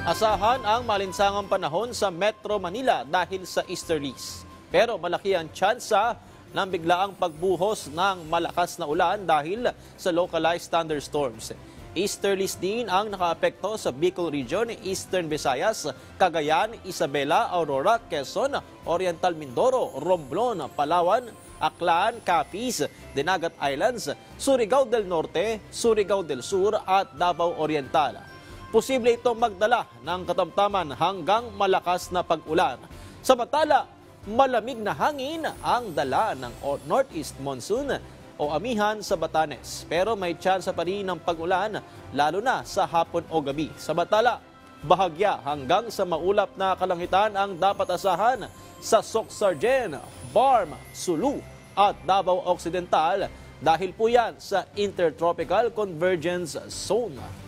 Asahan ang malinsangang panahon sa Metro Manila dahil sa easterlies. Pero malaki ang tsansa ng biglaang pagbuhos ng malakas na ulan dahil sa localized thunderstorms. Easterlies din ang nakaapekto sa Bicol Region, Eastern Visayas, Cagayan, Isabela, Aurora, Quezon, Oriental Mindoro, Romblon, Palawan, Aklan, Capiz, Dinagat Islands, Surigao del Norte, Surigao del Sur at Davao Oriental. Posible ito magdala ng katamtaman hanggang malakas na pag-ulan. Samantala, malamig na hangin ang dala ng northeast monsoon o amihan sa Batanes. Pero may tsansa pa rin ng pag-ulan lalo na sa hapon o gabi. Samantala, bahagya hanggang sa maulap na kalangitan ang dapat asahan sa Soc-Sargen, Barm, Sulu at Davao Occidental dahil po yan sa Intertropical Convergence Zone.